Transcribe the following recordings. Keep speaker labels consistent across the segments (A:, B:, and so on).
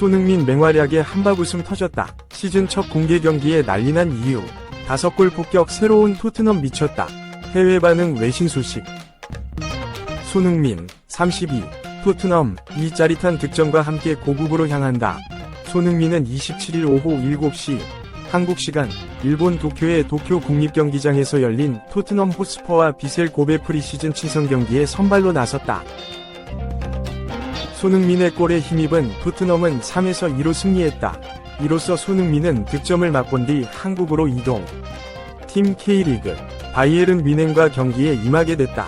A: 손흥민 맹활약에 한바구음 터졌다. 시즌 첫 공개 경기에 난리난 이유. 5골 폭격 새로운 토트넘 미쳤다. 해외 반응 외신 소식. 손흥민 32. 토트넘 이 짜릿한 득점과 함께 고국으로 향한다. 손흥민은 27일 오후 7시 한국 시간 일본 도쿄의 도쿄 국립경기장에서 열린 토트넘 호스퍼와 비셀 고베 프리시즌 친선 경기에 선발로 나섰다. 손흥민의 골에 힘입은 토트넘은 3에서 2로 승리했다. 이로써 손흥민은 득점을 맛본 뒤 한국으로 이동. 팀 K리그 바이에른 뮌헨과 경기에 임하게 됐다.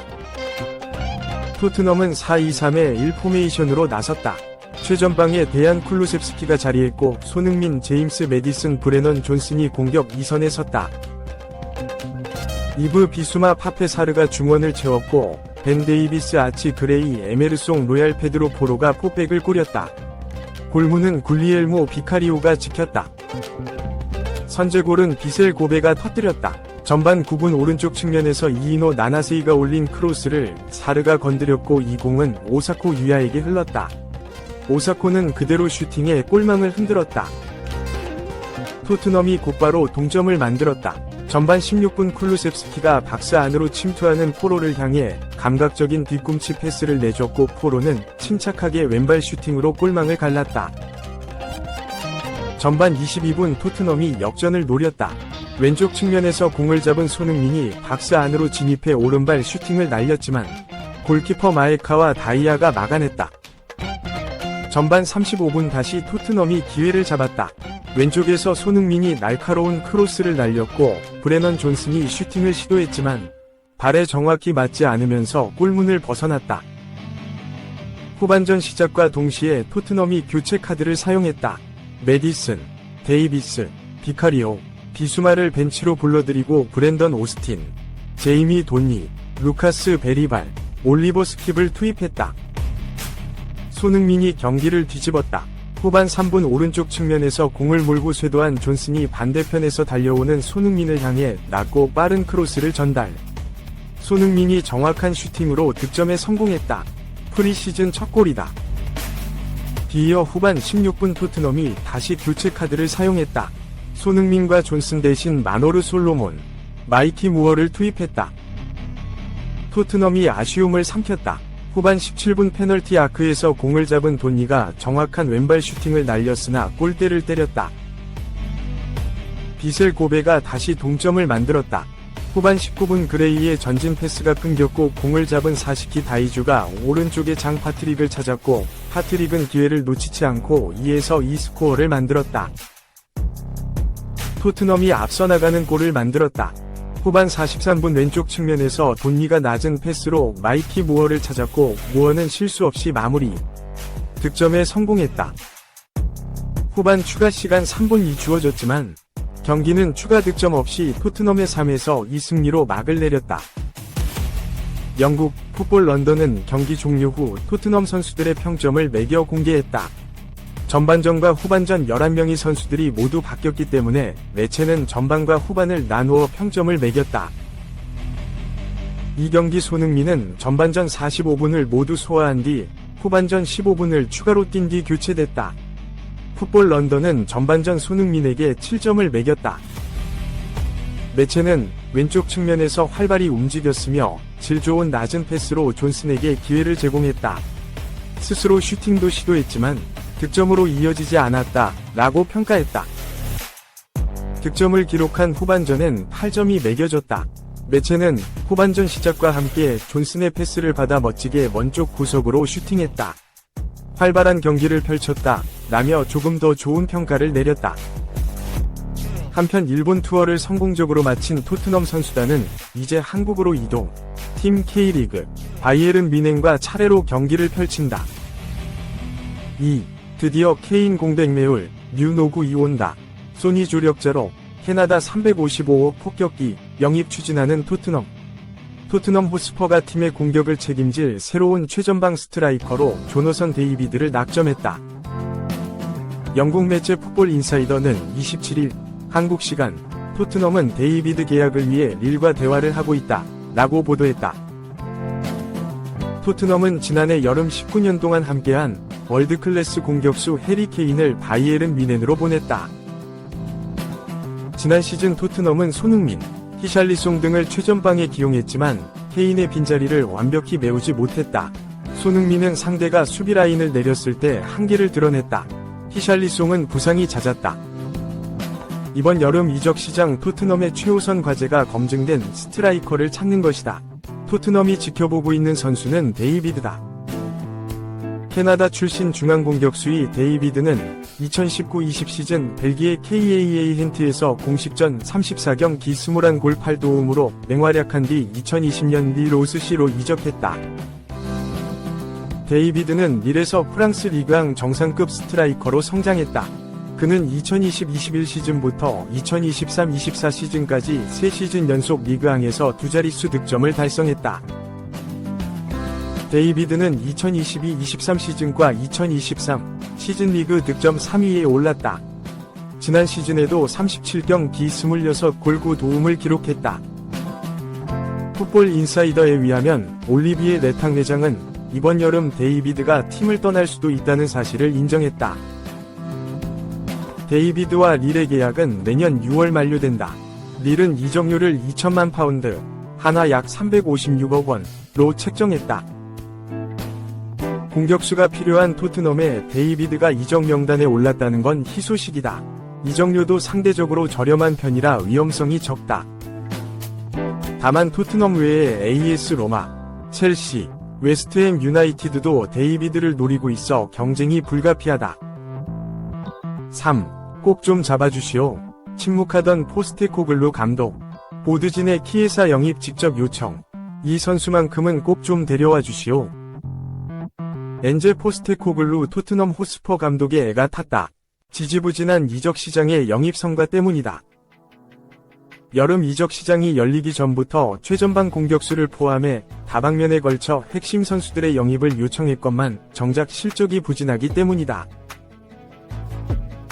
A: 토트넘은 4-2-3의 1포메이션으로 나섰다. 최전방에 데얀 쿨루셉스키가 자리했고 손흥민, 제임스 매디슨, 브레넌 존슨이 공격 2선에 섰다. 이브 비수마 파페사르가 중원을 채웠고 벤 데이비스, 아치 그레이, 에메르송, 로얄 페드로 포로가 포백을 꾸렸다. 골문은 굴리엘모 비카리오가 지켰다. 선제골은 비셀 고베가 터뜨렸다. 전반 9분 오른쪽 측면에서 이이노 나나세이가 올린 크로스를 사르가 건드렸고 이 공은 오사코 유야에게 흘렀다. 오사코는 그대로 슈팅에 골망을 흔들었다. 토트넘이 곧바로 동점을 만들었다. 전반 16분 쿨루셉스키가 박스 안으로 침투하는 포로를 향해 감각적인 뒤꿈치 패스를 내줬고 포로는 침착하게 왼발 슈팅으로 골망을 갈랐다. 전반 22분 토트넘이 역전을 노렸다. 왼쪽 측면에서 공을 잡은 손흥민이 박스 안으로 진입해 오른발 슈팅을 날렸지만 골키퍼 마에카와 다이아가 막아냈다. 전반 35분 다시 토트넘이 기회를 잡았다. 왼쪽에서 손흥민이 날카로운 크로스를 날렸고 브레넌 존슨이 슈팅을 시도했지만 발에 정확히 맞지 않으면서 골문을 벗어났다. 후반전 시작과 동시에 토트넘이 교체 카드를 사용했다. 매디슨, 데이비스, 비카리오, 비수마를 벤치로 불러들이고 브랜던 오스틴, 제이미 돈니, 루카스 베리발, 올리버 스킵을 투입했다. 손흥민이 경기를 뒤집었다. 후반 3분 오른쪽 측면에서 공을 몰고 쇄도한 존슨이 반대편에서 달려오는 손흥민을 향해 낮고 빠른 크로스를 전달. 손흥민이 정확한 슈팅으로 득점에 성공했다. 프리시즌 첫 골이다. 뒤이어 후반 16분 토트넘이 다시 교체 카드를 사용했다. 손흥민과 존슨 대신 마노르 솔로몬, 마이티 무어를 투입했다. 토트넘이 아쉬움을 삼켰다. 후반 17분 페널티 아크에서 공을 잡은 돈니가 정확한 왼발 슈팅을 날렸으나 골대를 때렸다. 비셀 고베가 다시 동점을 만들었다. 후반 19분 그레이의 전진 패스가 끊겼고 공을 잡은 사시키 다이주가 오른쪽에 장 파트릭을 찾았고 파트릭은 기회를 놓치지 않고 2에서 2 스코어를 만들었다. 토트넘이 앞서 나가는 골을 만들었다. 후반 43분 왼쪽 측면에서 돈니가 낮은 패스로 마이티 무어를 찾았고 무어는 실수 없이 마무리. 득점에 성공했다. 후반 추가 시간 3분이 주어졌지만 경기는 추가 득점 없이 토트넘의 3에서 2 승리로 막을 내렸다. 영국 풋볼 런던은 경기 종료 후 토트넘 선수들의 평점을 매겨 공개했다. 전반전과 후반전 11명의 선수들이 모두 바뀌었기 때문에 매체는 전반과 후반을 나누어 평점을 매겼다. 이 경기 손흥민은 전반전 45분을 모두 소화한 뒤 후반전 15분을 추가로 뛴 뒤 교체됐다. 풋볼 런던은 전반전 손흥민에게 7점을 매겼다. 매체는 왼쪽 측면에서 활발히 움직였으며 질 좋은 낮은 패스로 존슨에게 기회를 제공했다. 스스로 슈팅도 시도했지만 득점으로 이어지지 않았다 라고 평가했다. 득점을 기록한 후반전엔 8점이 매겨졌다. 매체는 후반전 시작과 함께 존슨의 패스를 받아 멋지게 먼쪽 구석으로 슈팅했다. 활발한 경기를 펼쳤다 라며 조금 더 좋은 평가를 내렸다. 한편 일본 투어를 성공적으로 마친 토트넘 선수단은 이제 한국으로 이동. 팀 K리그 바이에른 뮌헨과 차례로 경기를 펼친다. 2. 드디어 케인 공백매울, 뉴노구이 온다. 소니 조력자로 캐나다 355억 폭격기 영입 추진하는 토트넘. 토트넘 호스퍼가 팀의 공격을 책임질 새로운 최전방 스트라이커로 조너선 데이비드를 낙점했다. 영국 매체 풋볼 인사이더는 27일 한국 시간 토트넘은 데이비드 계약을 위해 릴과 대화를 하고 있다 라고 보도했다. 토트넘은 지난해 여름 19년 동안 함께한 월드클래스 공격수 해리 케인을 바이에른 뮌헨으로 보냈다. 지난 시즌 토트넘은 손흥민, 히샬리송 등을 최전방에 기용했지만 케인의 빈자리를 완벽히 메우지 못했다. 손흥민은 상대가 수비 라인을 내렸을 때 한계를 드러냈다. 히샬리송은 부상이 잦았다. 이번 여름 이적 시장 토트넘의 최우선 과제가 검증된 스트라이커를 찾는 것이다. 토트넘이 지켜보고 있는 선수는 데이비드다. 캐나다 출신 중앙 공격수의 데이비드는 2019-20 시즌 벨기에 KAA 힌트에서 공식전 34경기 21골 8도움으로 맹활약한 뒤 2020년 리 로스시로 이적했다. 데이비드는 릴에서 프랑스 리그앙 정상급 스트라이커로 성장했다. 그는 2020-21 시즌부터 2023-24 시즌까지 3시즌 연속 리그앙에서 두 자릿수 득점을 달성했다. 데이비드는 2022-23 시즌과 2023 시즌 리그 득점 3위에 올랐다. 지난 시즌에도 37경기 26골 9도움을 기록했다. 풋볼 인사이더에 의하면 올리비에 레탕 회장은 이번 여름 데이비드가 팀을 떠날 수도 있다는 사실을 인정했다. 데이비드와 릴의 계약은 내년 6월 만료된다. 릴은 이적료를 2천만 파운드, 한화 약 356억 원로 책정했다. 공격수가 필요한 토트넘에 데이비드가 이적 명단에 올랐다는 건 희소식이다. 이적료도 상대적으로 저렴한 편이라 위험성이 적다. 다만 토트넘 외에 AS 로마, 첼시, 웨스트햄 유나이티드도 데이비드를 노리고 있어 경쟁이 불가피하다. 3. 꼭 좀 잡아주시오. 침묵하던 포스테코글루 감독. 보드진의 키에사 영입 직접 요청. 이 선수만큼은 꼭 좀 데려와 주시오. 엔제 포스테코글루 토트넘 호스퍼 감독의 애가 탔다. 지지부진한 이적 시장의 영입 성과 때문이다. 여름 이적 시장이 열리기 전부터 최전방 공격수를 포함해 다방면에 걸쳐 핵심 선수들의 영입을 요청했건만 정작 실적이 부진하기 때문이다.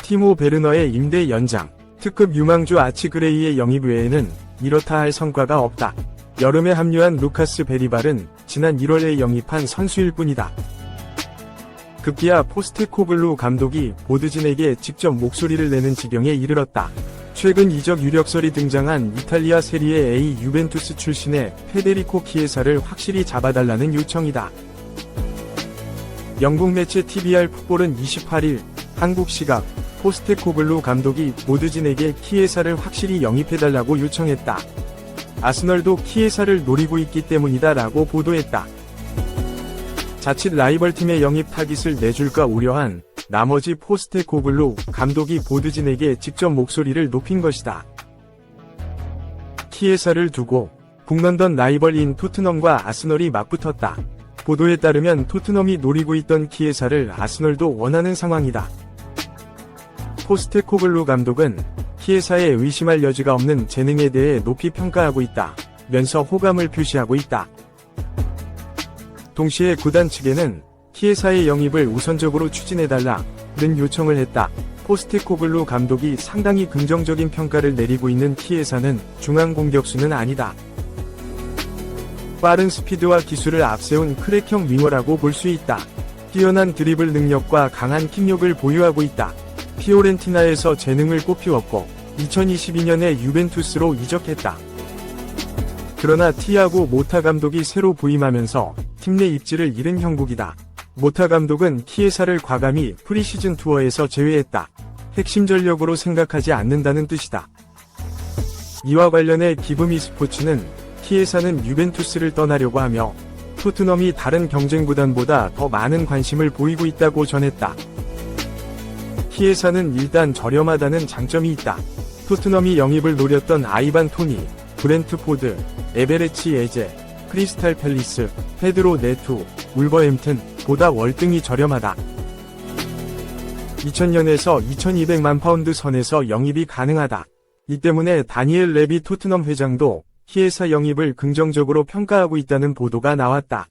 A: 티모 베르너의 임대 연장, 특급 유망주 아치 그레이의 영입 외에는 이렇다 할 성과가 없다. 여름에 합류한 루카스 베리발은 지난 1월에 영입한 선수일 뿐이다. 급기야 포스테코글루 감독이 보드진에게 직접 목소리를 내는 지경에 이르렀다. 최근 이적 유력설이 등장한 이탈리아 세리에 A 유벤투스 출신의 페데리코 키에사를 확실히 잡아달라는 요청이다. 영국 매체 TBR 풋볼은 28일 한국 시각 포스테코글루 감독이 보드진에게 키에사를 확실히 영입해달라고 요청했다. 아스널도 키에사를 노리고 있기 때문이다 라고 보도했다. 자칫 라이벌팀의 영입 타깃을 내줄까 우려한 나머지 포스테코글루 감독이 보드진에게 직접 목소리를 높인 것이다. 키에사를 두고 북런던 라이벌인 토트넘과 아스널이 맞붙었다. 보도에 따르면 토트넘이 노리고 있던 키에사를 아스널도 원하는 상황이다. 포스테코글루 감독은 키에사의 의심할 여지가 없는 재능에 대해 높이 평가하고 있다 면서 호감을 표시하고 있다. 동시에 구단 측에는 키에사의 영입을 우선적으로 추진해달라는 요청을 했다. 포스테코글루 감독이 상당히 긍정적인 평가를 내리고 있는 키에사는 중앙 공격수는 아니다. 빠른 스피드와 기술을 앞세운 크랙형 윙어라고 볼 수 있다. 뛰어난 드리블 능력과 강한 킥력을 보유하고 있다. 피오렌티나에서 재능을 꽃피웠고 2022년에 유벤투스로 이적했다. 그러나 티아고 모타 감독이 새로 부임하면서 팀 내 입지를 잃은 형국이다. 모타 감독은 키에사를 과감히 프리시즌 투어에서 제외했다. 핵심 전력으로 생각하지 않는다는 뜻이다. 이와 관련해 기브미 스포츠는 키에사는 유벤투스를 떠나려고 하며 토트넘이 다른 경쟁 구단보다 더 많은 관심을 보이고 있다고 전했다. 키에사는 일단 저렴하다는 장점이 있다. 토트넘이 영입을 노렸던 아이반 토니, 브렌트포드, 에베레치 에제, 크리스탈 팰리스, 페드로 네투, 울버햄튼 보다 월등히 저렴하다. 2000년에서 2200만 파운드 선에서 영입이 가능하다. 이 때문에 다니엘 레비 토트넘 회장도 키에사 영입을 긍정적으로 평가하고 있다는 보도가 나왔다.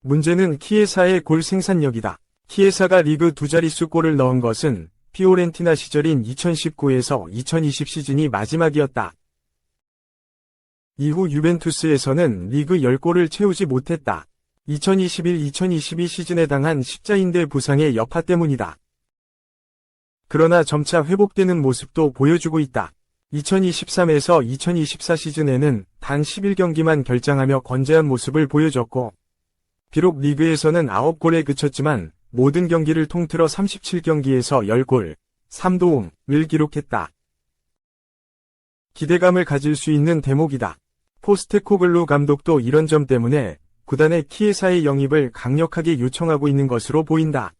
A: 문제는 키에사의 골 생산력이다. 키에사가 리그 두 자릿수 골을 넣은 것은 피오렌티나 시절인 2019에서 2020 시즌이 마지막이었다. 이후 유벤투스에서는 리그 10골을 채우지 못했다. 2021-2022 시즌에 당한 십자인대 부상의 여파 때문이다. 그러나 점차 회복되는 모습도 보여주고 있다. 2023에서 2024 시즌에는 단 11경기만 결장하며 건재한 모습을 보여줬고, 비록 리그에서는 9골에 그쳤지만 모든 경기를 통틀어 37경기에서 10골, 3도움을 기록했다. 기대감을 가질 수 있는 대목이다. 포스테코글루 감독도 이런 점 때문에 구단의 키에사의 영입을 강력하게 요청하고 있는 것으로 보인다.